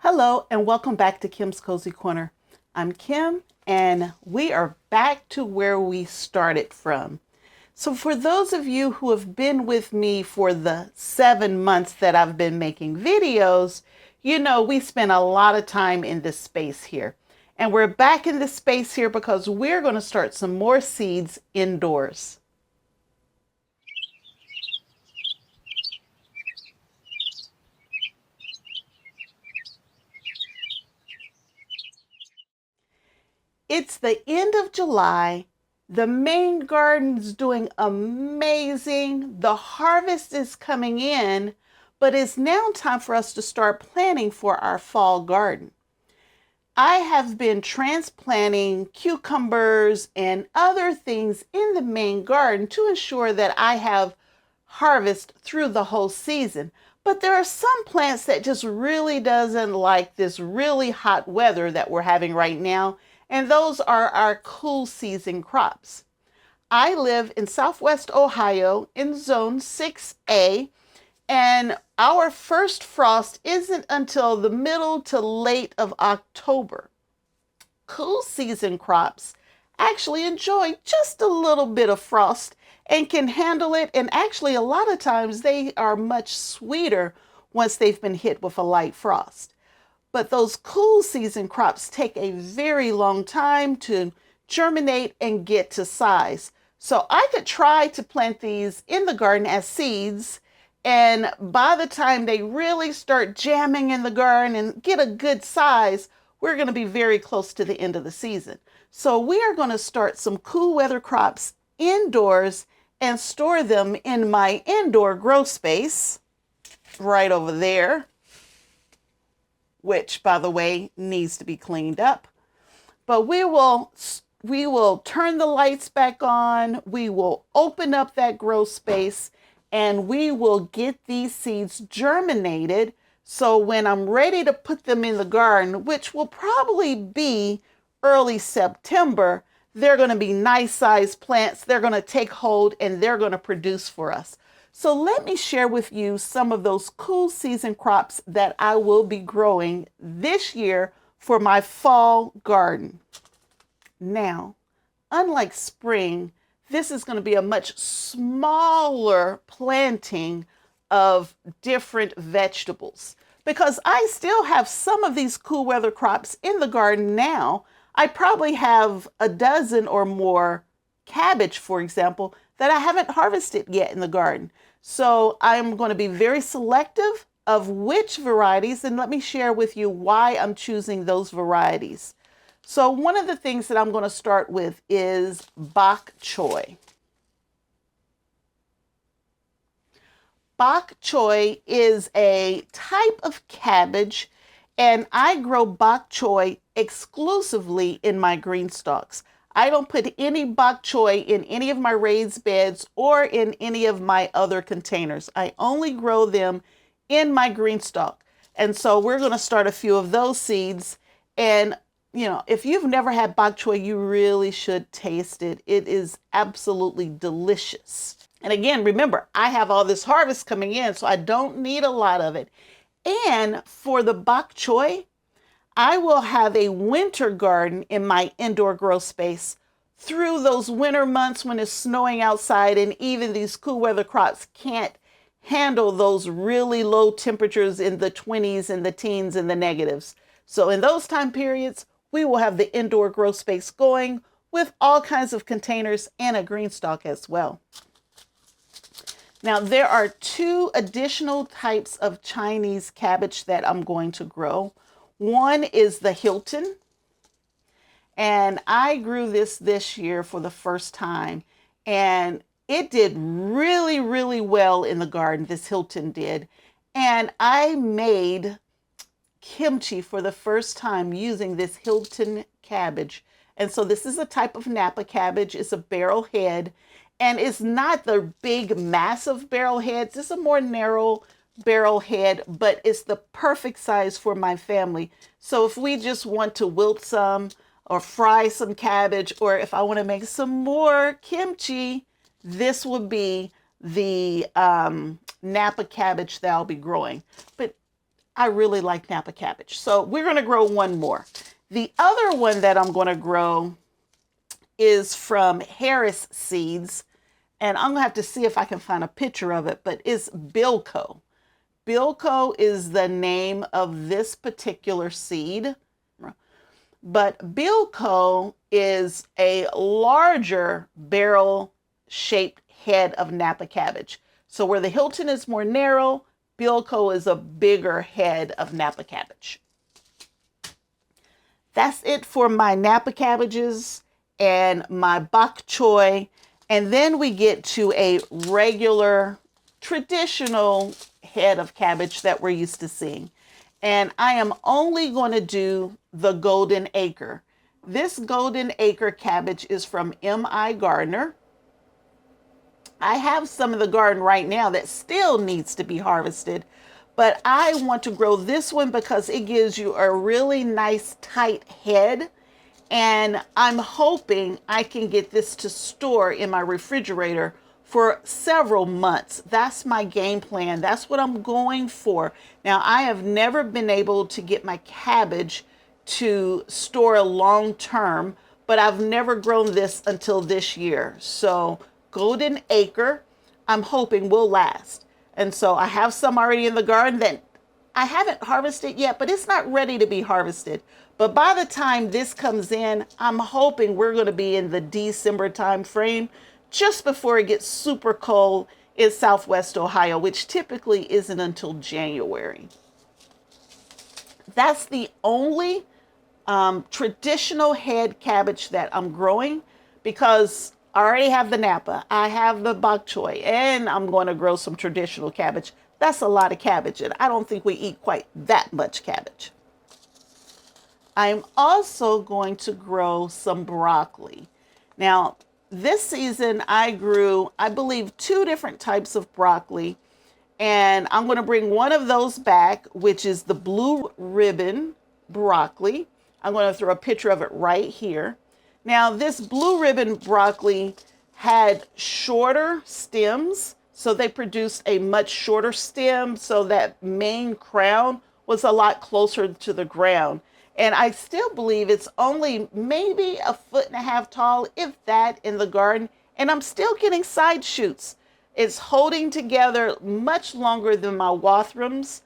Hello and welcome back to Kim's Cozy Corner. I'm Kim and we are back to where we started from. So for those of you who have been with me for the 7 months that I've been making videos, you know we spent a lot of time in this space here. And we're back in this space here because we're going to start some more seeds indoors. It's the end of July. The main garden's doing amazing. The harvest is coming in, but it's now time for us to start planning for our fall garden. I have been transplanting cucumbers and other things in the main garden to ensure that I have harvest through the whole season. But there are some plants that just really doesn't like this really hot weather that we're having right now, and those are our cool season crops. I live in Southwest Ohio in Zone 6A, and our first frost isn't until the middle to late of October. Cool season crops actually enjoy just a little bit of frost and can handle it, and actually a lot of times they are much sweeter once they've been hit with a light frost. But those cool season crops take a very long time to germinate and get to size. So I could try to plant these in the garden as seeds, and by the time they really start jamming in the garden and get a good size, we're going to be very close to the end of the season. So we are going to start some cool weather crops indoors and store them in my indoor grow space right over there, which, by the way, needs to be cleaned up. But we will turn the lights back on. We will open up that grow space and we will get these seeds germinated. So when I'm ready to put them in the garden, which will probably be early September, they're going to be nice sized plants. They're going to take hold and they're going to produce for us. So let me share with you some of those cool season crops that I will be growing this year for my fall garden. Now, unlike spring, this is going to be a much smaller planting of different vegetables because I still have some of these cool weather crops in the garden now. I probably have a dozen or more cabbage, for example, that I haven't harvested yet in the garden. So I'm going to be very selective of which varieties, and let me share with you why I'm choosing those varieties. So one of the things that I'm going to start with is bok choy. Bok choy is a type of cabbage, and I grow bok choy exclusively in my GreenStalks. I don't put any bok choy in any of my raised beds or in any of my other containers. I only grow them in my GreenStalk. And so we're going to start a few of those seeds. And, if you've never had bok choy, you really should taste it. It is absolutely delicious. And again, remember, I have all this harvest coming in, so I don't need a lot of it. And for the bok choy, I will have a winter garden in my indoor grow space through those winter months when it's snowing outside and even these cool weather crops can't handle those really low temperatures in the 20s and the teens and the negatives. So in those time periods, we will have the indoor grow space going with all kinds of containers and a GreenStalk as well. Now, there are two additional types of Chinese cabbage that I'm going to grow. One is the Hilton, and I grew this year for the first time, and it did really, really well in the garden. This Hilton did, and I made kimchi for the first time using this Hilton cabbage. And so this is a type of Napa cabbage. It's a barrel head, and it's not the big, massive barrel heads. It's a more narrow barrel head, but it's the perfect size for my family. So if we just want to wilt some or fry some cabbage, or if I want to make some more kimchi, this would be the Napa cabbage that I'll be growing. But I really like Napa cabbage. So we're going to grow one more. The other one that I'm going to grow is from Harris Seeds. And I'm going to have to see if I can find a picture of it, but it's Bilko. Bilko is the name of this particular seed. But Bilko is a larger barrel-shaped head of Napa cabbage. So where the Hilton is more narrow, Bilko is a bigger head of Napa cabbage. That's it for my Napa cabbages and my bok choy. And then we get to a regular, traditional head of cabbage that we're used to seeing. And I am only going to do the Golden Acre. This Golden Acre cabbage is from M.I. Gardner. I have some of the garden right now that still needs to be harvested, but I want to grow this one because it gives you a really nice tight head. And I'm hoping I can get this to store in my refrigerator for several months. That's my game plan. That's what I'm going for. Now, I have never been able to get my cabbage to store long term, but I've never grown this until this year. So Golden Acre, I'm hoping will last. And so I have some already in the garden that I haven't harvested yet, but it's not ready to be harvested. But by the time this comes in, I'm hoping we're going to be in the December time frame, just before it gets super cold in Southwest Ohio, which typically isn't until January. That's the only traditional head cabbage that I'm growing, because I already have the Napa, I have the bok choy, and I'm going to grow some traditional cabbage. That's a lot of cabbage, and I don't think we eat quite that much cabbage. I'm also going to grow some broccoli. Now, this season I grew, I believe, 2 different types of broccoli, and I'm going to bring one of those back, which is the blue ribbon broccoli. I'm going to throw a picture of it right here. Now, this blue ribbon broccoli had shorter stems, so they produced a much shorter stem, so that main crown was a lot closer to the ground. And I still believe it's only maybe 1.5 feet tall, if that, in the garden. And I'm still getting side shoots. It's holding together much longer than my Wathrams.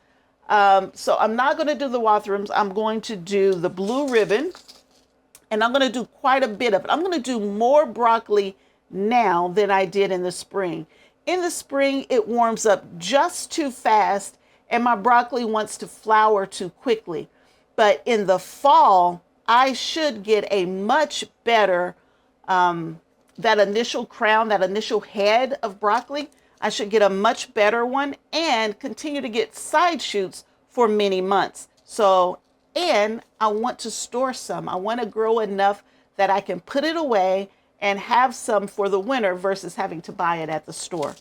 So I'm not going to do the Wathrams. I'm going to do the blue ribbon. And I'm going to do quite a bit of it. I'm going to do more broccoli now than I did in the spring. In the spring, it warms up just too fast, and my broccoli wants to flower too quickly. But in the fall, I should get a much better, that initial crown, that initial head of broccoli, I should get a much better one and continue to get side shoots for many months. So, and I want to store some. I want to grow enough that I can put it away and have some for the winter versus having to buy it at the store.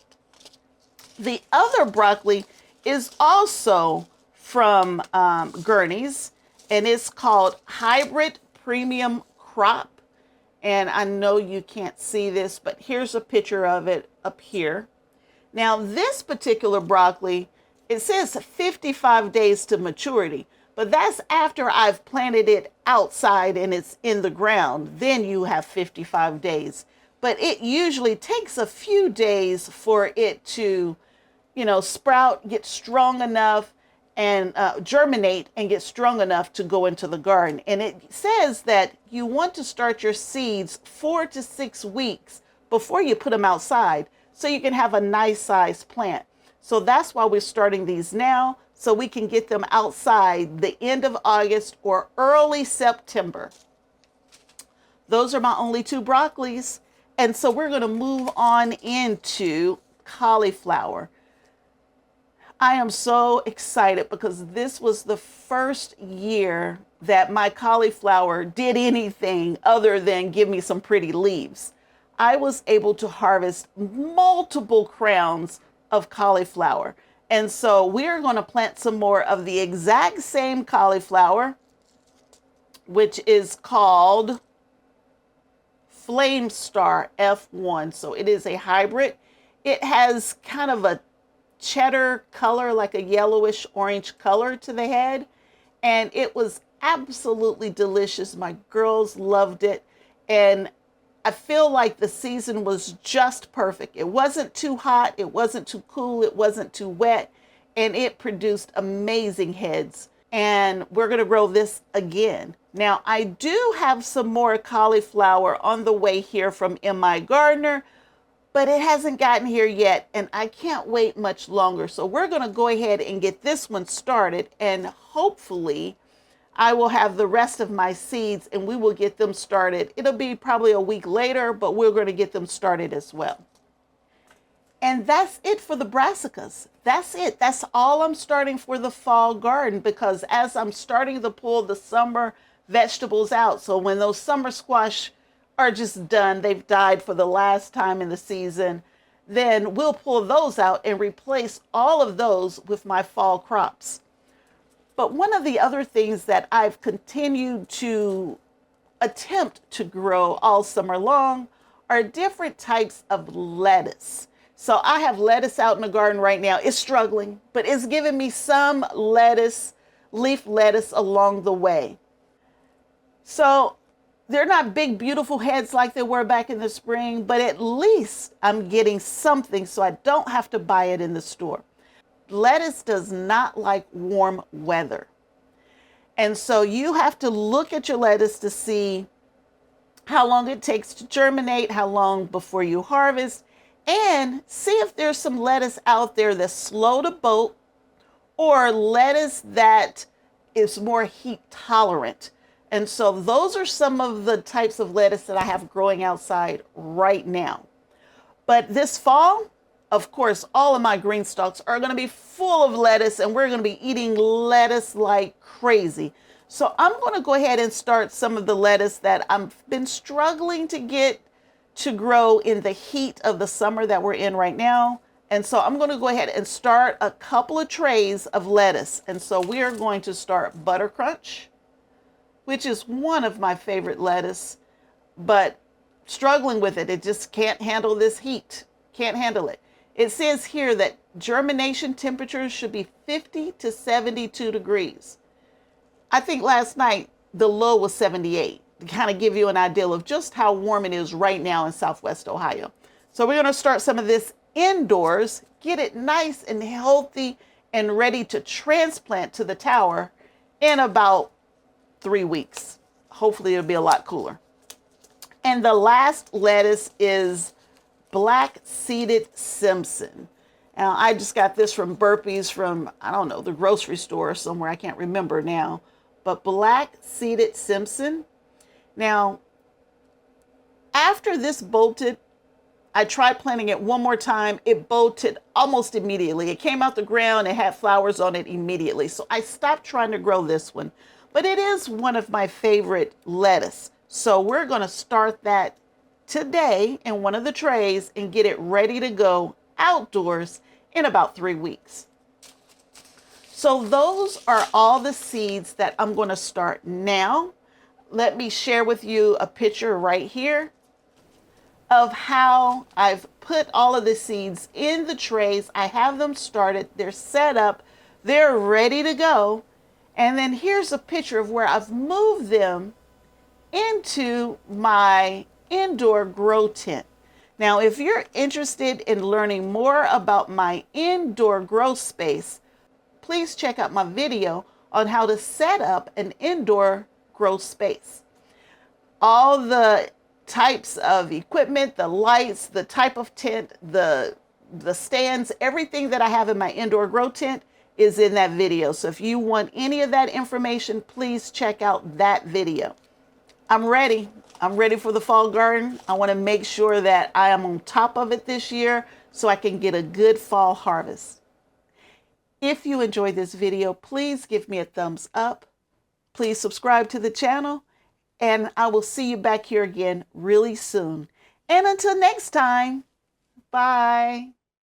The other broccoli is also from Gurney's, and it's called Hybrid Premium Crop. And I know you can't see this, but here's a picture of it up here. Now, this particular broccoli, it says 55 days to maturity, but that's after I've planted it outside and it's in the ground. Then you have 55 days. But it usually takes a few days for it to, sprout, get strong enough, and germinate and get strong enough to go into the garden. And it says that you want to start your seeds 4 to 6 weeks before you put them outside, so you can have a nice sized plant. So that's why we're starting these now, so we can get them outside the end of August or early September. Those are my only 2 broccolis. And so we're going to move on into cauliflower. I am so excited because this was the first year that my cauliflower did anything other than give me some pretty leaves. I was able to harvest multiple crowns of cauliflower. And so we're going to plant some more of the exact same cauliflower, which is called Flame Star F1. So it is a hybrid. It has kind of a cheddar color, like a yellowish orange color to the head. And it was absolutely delicious. My girls loved it. And I feel like the season was just perfect. It wasn't too hot, it wasn't too cool, it wasn't too wet, and it produced amazing heads. And we're going to grow this again. Now, I do have some more cauliflower on the way here from MI Gardener, but it hasn't gotten here yet, and I can't wait much longer. So we're going to go ahead and get this one started, and hopefully I will have the rest of my seeds and we will get them started. It'll be probably a week later, but we're going to get them started as well. And that's it for the brassicas. That's it. That's all I'm starting for the fall garden, because as I'm starting to pull the summer vegetables out, so when those summer squash are just done, they've died for the last time in the season, then we'll pull those out and replace all of those with my fall crops. But one of the other things that I've continued to attempt to grow all summer long are different types of lettuce. So I have lettuce out in the garden right now. It's struggling, but it's giving me some lettuce, leaf lettuce along the way. So they're not big, beautiful heads like they were back in the spring, but at least I'm getting something so I don't have to buy it in the store. Lettuce does not like warm weather. And so you have to look at your lettuce to see how long it takes to germinate, how long before you harvest, and see if there's some lettuce out there that's slow to bolt or lettuce that is more heat tolerant. And so those are some of the types of lettuce that I have growing outside right now. But this fall, of course, all of my green stalks are going to be full of lettuce, and we're going to be eating lettuce like crazy. So I'm going to go ahead and start some of the lettuce that I've been struggling to get to grow in the heat of the summer that we're in right now. And so I'm going to go ahead and start a couple of trays of lettuce. And so we are going to start Butter Crunch, which is one of my favorite lettuce, but struggling with it. It just can't handle this heat. Can't handle it. It says here that germination temperatures should be 50 to 72 degrees. I think last night the low was 78, to kind of give you an idea of just how warm it is right now in Southwest Ohio. So we're going to start some of this indoors, get it nice and healthy and ready to transplant to the tower in about 3 weeks. Hopefully it'll be a lot cooler. And the last lettuce is Black Seeded Simpson. Now, I just got this from Burpees from, I don't know, the grocery store or somewhere. I can't remember now. But Black Seeded Simpson. Now, after this bolted, I tried planting it one more time. It bolted almost immediately. It came out the ground. It had flowers on it immediately. So I stopped trying to grow this one. But it is one of my favorite lettuce. So we're going to start that today in one of the trays and get it ready to go outdoors in about 3 weeks. So those are all the seeds that I'm going to start now. Let me share with you a picture right here of how I've put all of the seeds in the trays. I have them started, they're set up, they're ready to go. And then here's a picture of where I've moved them into my indoor grow tent. Now, if you're interested in learning more about my indoor grow space, please check out my video on how to set up an indoor grow space. All the types of equipment, the lights, the type of tent, the stands, everything that I have in my indoor grow tent is in that video. So if you want any of that information, please check out that video. I'm ready. I'm ready for the fall garden. I want to make sure that I am on top of it this year so I can get a good fall harvest. If you enjoyed this video, please give me a thumbs up. Please subscribe to the channel, and I will see you back here again really soon. And until next time, bye.